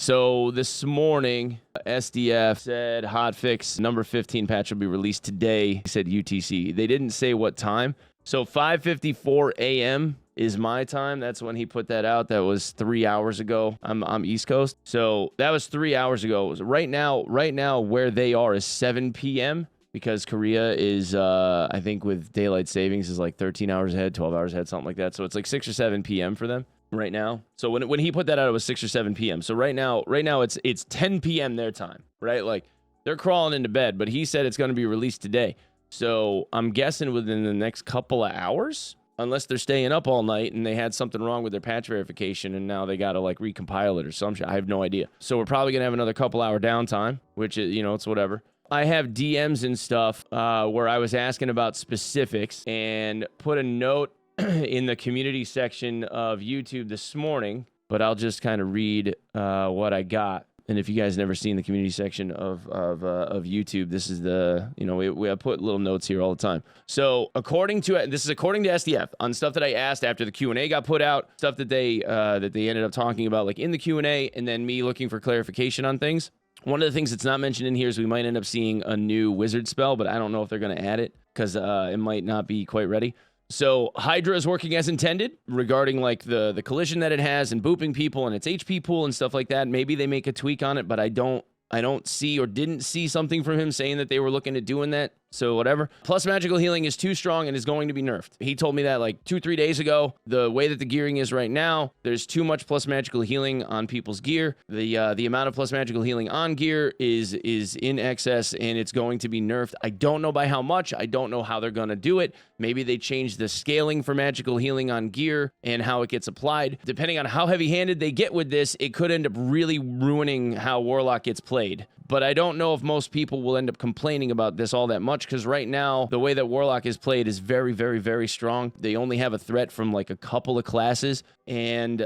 So this morning, SDF said hotfix number 15 patch will be released today. He said UTC. They didn't say what time. So 5:54 a.m. is my time. That's when he put that out. That was 3 hours ago. I'm East Coast. So that was 3 hours ago. Right now where they are is 7 p.m. because Korea is, I think with daylight savings is like 13 hours ahead, 12 hours ahead, something like that. So it's like 6 or 7 p.m. for them right now. So when he put that out, it was 6 or 7 p.m. So right now it's 10 p.m. their time, right? Like they're crawling into bed, but he said it's going to be released today. So I'm guessing within the next couple of hours, unless they're staying up all night and they had something wrong with their patch verification and now they got to like recompile it or some shit. I have no idea. So we're probably going to have another couple hour downtime, which is, it's whatever. I have DMs and stuff where I was asking about specifics and put a note in the community section of YouTube this morning, but I'll just kind of read what I got. And if you guys never seen the community section of YouTube, this is the, we put little notes here all the time. So this is according to SDF on stuff that I asked after the Q&A got put out, stuff that they ended up talking about like in the Q&A, and then me looking for clarification on things. One of the things that's not mentioned in here is we might end up seeing a new wizard spell, but I don't know if they're going to add it because it might not be quite ready. So Hydra is working as intended regarding like the collision that it has and booping people and its HP pool and stuff like that. Maybe they make a tweak on it, but I don't see or didn't see something from him saying that they were looking at doing that. So whatever. Plus magical healing is too strong and is going to be nerfed. He told me that like 2-3 days ago. The way that the gearing is right now, there's too much plus magical healing on people's gear. The amount of plus magical healing on gear is in excess and it's going to be nerfed. I don't know by how much. I don't know how they're going to do it. Maybe they change the scaling for magical healing on gear and how it gets applied. Depending on how heavy-handed they get with this, it could end up really ruining how Warlock gets played. But I don't know if most people will end up complaining about this all that much, because right now, the way that Warlock is played is very, very, very strong. They only have a threat from like a couple of classes, and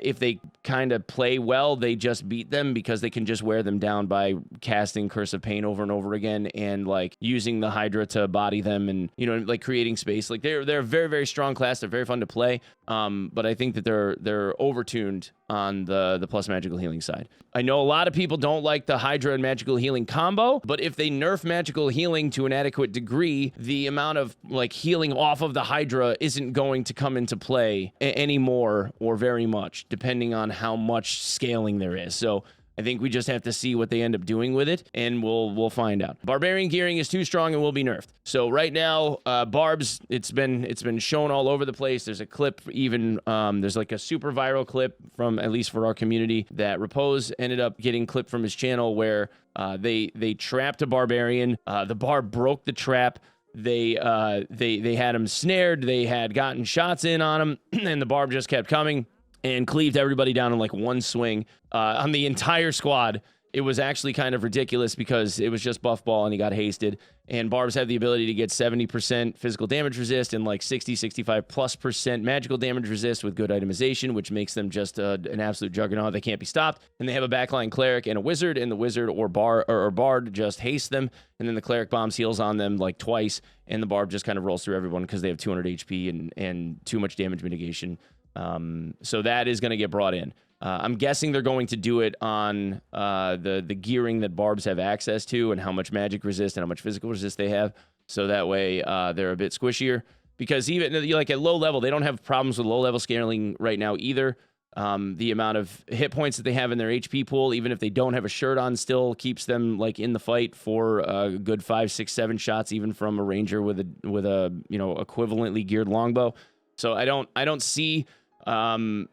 if they kind of play well, they just beat them because they can just wear them down by casting Curse of Pain over and over again and like using the Hydra to body them and, like creating space. Like they're a very, very strong class. They're very fun to play, but I think that they're overtuned on the plus magical healing side. I know a lot of people don't like the Hydra and magical healing combo, but if they nerf magical healing to an adequate degree, the amount of like healing off of the Hydra isn't going to come into play anymore or very much, depending on how much scaling there is. So I think we just have to see what they end up doing with it, and we'll find out. Barbarian gearing is too strong and will be nerfed. So right now, Barbs, it's been shown all over the place. There's a clip, even there's like a super viral clip from, at least for our community, that Repose ended up getting clipped from his channel where they trapped a Barbarian. The Barb broke the trap. They had him snared. They had gotten shots in on him, and the Barb just kept coming and cleaved everybody down in like one swing on the entire squad. It was actually kind of ridiculous because it was just buff ball and he got hasted. And Barbs have the ability to get 70% physical damage resist and like 65+ % magical damage resist with good itemization, which makes them just an absolute juggernaut. They can't be stopped. And they have a backline cleric and a wizard, and the wizard or bard just haste them. And then the cleric bombs heals on them like twice, and the Barb just kind of rolls through everyone because they have 200 HP and too much damage mitigation. So that is going to get brought in. I'm guessing they're going to do it on the gearing that Barbs have access to and how much magic resist and how much physical resist they have. So that way they're a bit squishier. Because even like at low level, they don't have problems with low level scaling right now either. The amount of hit points that they have in their HP pool, even if they don't have a shirt on, still keeps them like in the fight for a good 5, 6, 7 shots, even from a ranger with a equivalently geared longbow. So I don't see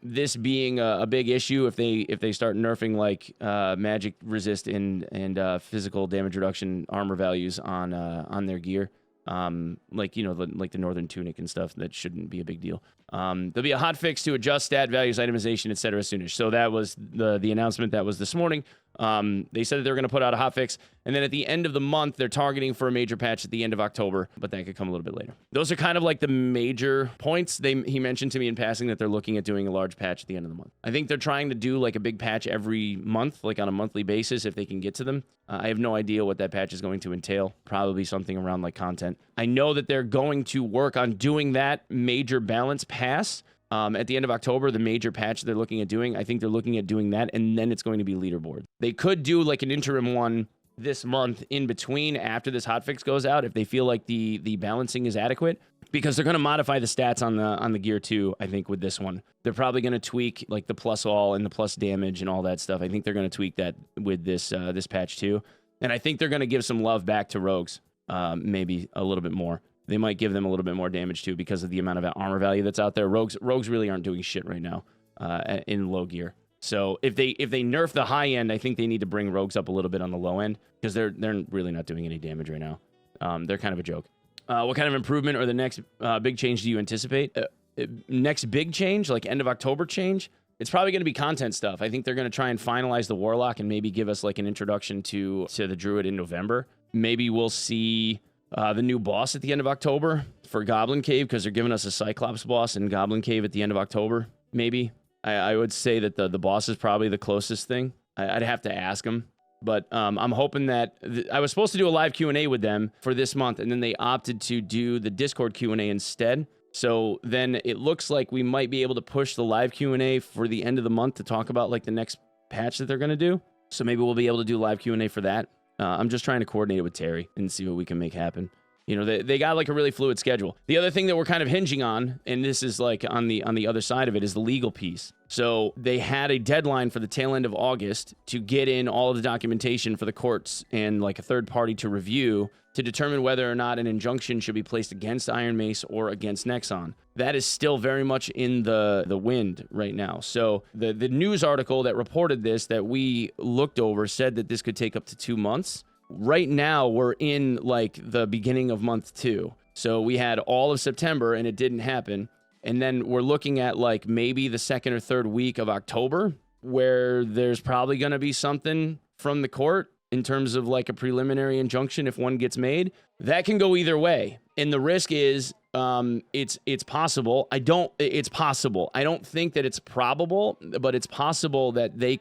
this being a big issue if they start nerfing like magic resist and physical damage reduction armor values on their gear. Like the Northern Tunic and stuff. That shouldn't be a big deal. There'll be a hotfix to adjust stat values, itemization, etc. soonish. So that was the announcement that was this morning. They said that they were going to put out a hotfix, and then at the end of the month, they're targeting for a major patch at the end of October, but that could come a little bit later. Those are kind of like the major points. He mentioned to me in passing that they're looking at doing a large patch at the end of the month. I think they're trying to do like a big patch every month, like on a monthly basis, if they can get to them. I have no idea what that patch is going to entail. Probably something around like content. I know that they're going to work on doing that major balance pass At the end of October, the major patch they're looking at doing, I think they're looking at doing that, and then it's going to be leaderboard. They could do like an interim one this month in between after this hotfix goes out if they feel like the balancing is adequate, because they're going to modify the stats on the gear too. I think with this one they're probably going to tweak like the plus all and the plus damage and all that stuff. I think they're going to tweak that with this this patch too, and I think they're going to give some love back to rogues, maybe a little bit more. They might give them a little bit more damage too because of the amount of armor value that's out there. Rogues really aren't doing shit right now in low gear. So if they nerf the high end, I think they need to bring rogues up a little bit on the low end, because they're really not doing any damage right now. They're kind of a joke. What kind of improvement or the next big change do you anticipate? Next big change, like end of October change, it's probably going to be content stuff. I think they're going to try and finalize the Warlock and maybe give us like an introduction to the Druid in November. Maybe we'll see the new boss at the end of October for Goblin Cave, because they're giving us a Cyclops boss in Goblin Cave at the end of October, maybe. I would say that the boss is probably the closest thing. I'd have to ask them. But I'm hoping that... I was supposed to do a live Q&A with them for this month, and then they opted to do the Discord Q&A instead. So then it looks like we might be able to push the live Q&A for the end of the month to talk about like the next patch that they're going to do. So maybe we'll be able to do live Q&A for that. I'm just trying to coordinate it with Terry and see what we can make happen. You know, they got like a really fluid schedule. The other thing that we're kind of hinging on, and this is like on the other side of it, is the legal piece. So they had a deadline for the tail end of August to get in all of the documentation for the courts and like a third party to review to determine whether or not an injunction should be placed against Iron Mace or against Nexon. That is still very much in the wind right now. So the news article that reported this that we looked over said that this could take up to 2 months. Right now, we're in like the beginning of month 2. So we had all of September and it didn't happen. And then we're looking at like maybe the second or third week of October, where there's probably going to be something from the court in terms of like a preliminary injunction if one gets made. That can go either way. And the risk is it's possible. It's possible. I don't think that it's probable, but it's possible that the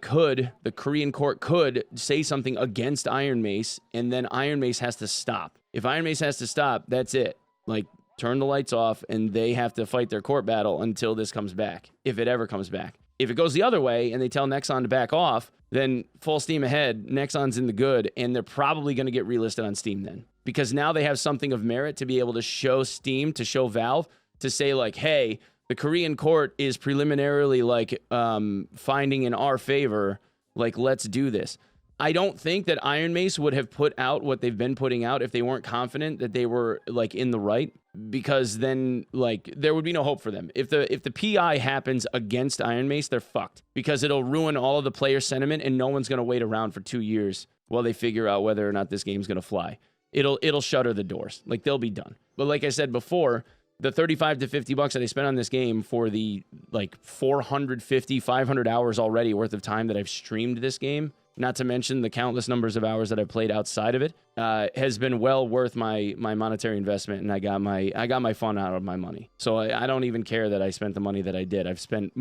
Korean court could say something against Iron Mace, and then Iron Mace has to stop. If Iron Mace has to stop, that's it. Like, turn the lights off, and they have to fight their court battle until this comes back, if it ever comes back. If it goes the other way and they tell Nexon to back off, then full steam ahead, Nexon's in the good, and they're probably going to get relisted on Steam then. Because now they have something of merit to be able to show Steam, to show Valve, to say like, hey, the Korean court is preliminarily like finding in our favor, like, let's do this. I don't think that Iron Mace would have put out what they've been putting out if they weren't confident that they were like in the right, because then like there would be no hope for them. If the PI happens against Iron Mace, they're fucked, because it'll ruin all of the player sentiment, and no one's going to wait around for 2 years while they figure out whether or not this game's going to fly. It'll shutter the doors. Like, they'll be done. But like I said before, the 35 to 50 bucks that I spent on this game for the like 450, 500 hours already worth of time that I've streamed this game, not to mention the countless numbers of hours that I've played outside of it, has been well worth my monetary investment, and I got my fun out of my money. So I don't even care that I spent the money that I did. I've spent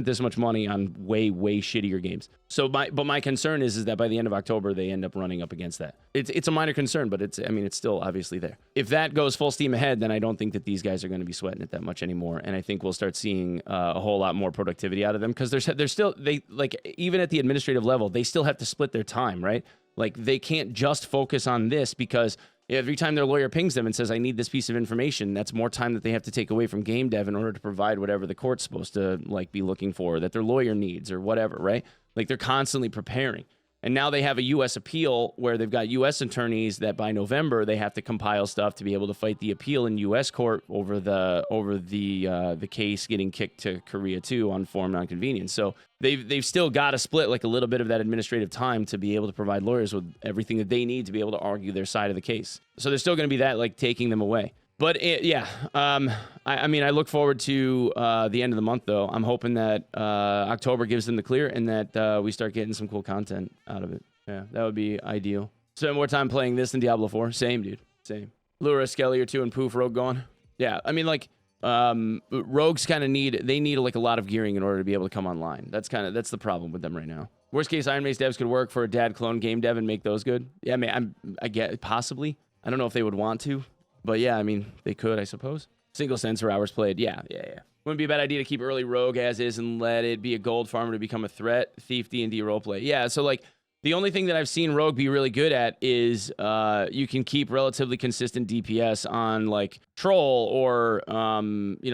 this much money on way shittier games. So my concern is that by the end of October they end up running up against that. It's a minor concern, but it's still obviously there. If that goes full steam ahead, then I don't think that these guys are going to be sweating it that much anymore, and I think we'll start seeing a whole lot more productivity out of them, because they're still even at the administrative level, they still have to split their time, right? Like, they can't just focus on this, because every time their lawyer pings them and says, I need this piece of information, that's more time that they have to take away from game dev in order to provide whatever the court's supposed to like be looking for, that their lawyer needs or whatever, right? Like, they're constantly preparing. And now they have a U.S. appeal where they've got U.S. attorneys that by November they have to compile stuff to be able to fight the appeal in U.S. court over the case getting kicked to Korea too on forum nonconvenience. So they've still got to split like a little bit of that administrative time to be able to provide lawyers with everything that they need to be able to argue their side of the case. So there's still going to be that like taking them away. But I look forward to the end of the month, though. I'm hoping that October gives them the clear, and that we start getting some cool content out of it. Yeah, that would be ideal. Spend more time playing this than Diablo 4. Same, dude. Same. Lura, Skelly, or 2, and Poof, Rogue gone. Yeah, I mean, like, Rogues kind of need like a lot of gearing in order to be able to come online. That's the problem with them right now. Worst case, Iron Mace devs could work for a dad clone game dev and make those good. Yeah, I mean, I get possibly. I don't know if they would want to. But yeah, I mean, they could, I suppose. Single sensor hours played. Yeah. Wouldn't be a bad idea to keep early rogue as is and let it be a gold farmer to become a threat. Thief, D&D roleplay. Yeah, so like the only thing that I've seen rogue be really good at is you can keep relatively consistent DPS on like troll or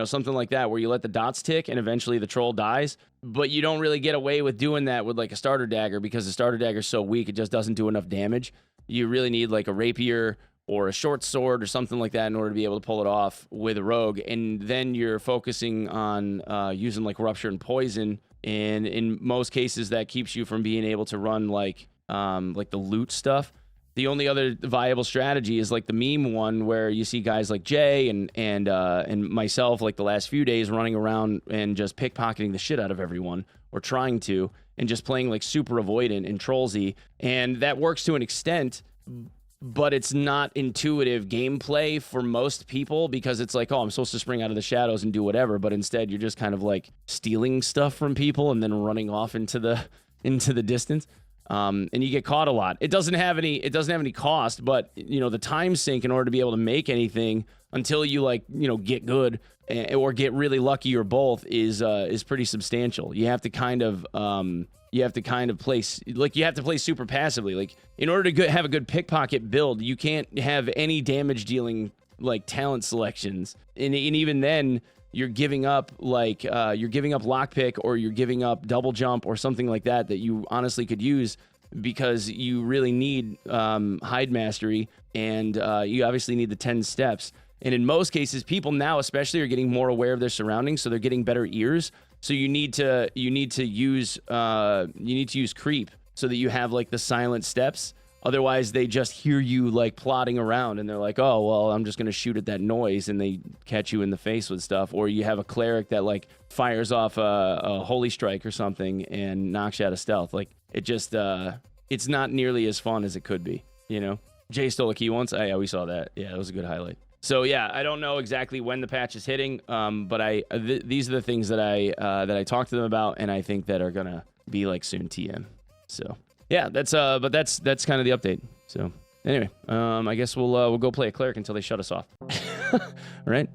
something like that where you let the dots tick and eventually the troll dies. But you don't really get away with doing that with like a starter dagger because the starter dagger is so weak it just doesn't do enough damage. You really need like a rapier or a short sword or something like that in order to be able to pull it off with a rogue. And then you're focusing on using like rupture and poison. And in most cases, that keeps you from being able to run like the loot stuff. The only other viable strategy is like the meme one where you see guys like Jay and myself like the last few days running around and just pickpocketing the shit out of everyone or trying to and just playing like super avoidant and trollsy. And that works to an extent, but it's not intuitive gameplay for most people because it's like, oh, I'm supposed to spring out of the shadows and do whatever, but instead you're just kind of like stealing stuff from people and then running off into the distance. And you get caught a lot. It doesn't have any cost, but the time sink in order to be able to make anything until you get good or get really lucky or both is pretty substantial. You have to kind of play super passively. Like in order to have a good pickpocket build, you can't have any damage dealing like talent selections, and even then you're giving up lockpick or you're giving up double jump or something like that you honestly could use because you really need hide mastery and you obviously need the 10 steps. And in most cases, people now especially are getting more aware of their surroundings, so they're getting better ears. So you need to use creep so that you have like the silent steps. Otherwise, they just hear you like plotting around and they're like, oh, well, I'm just going to shoot at that noise, and they catch you in the face with stuff. Or you have a cleric that like fires off a holy strike or something and knocks you out of stealth. Like it just, it's not nearly as fun as it could be, Jay stole a key once. Yeah, we saw that. Yeah, that was a good highlight. So yeah, I don't know exactly when the patch is hitting, but these are the things that I talked to them about, and I think that are gonna be like soon TM. So yeah, that's kind of the update. So anyway, I guess we'll go play a cleric until they shut us off. All right.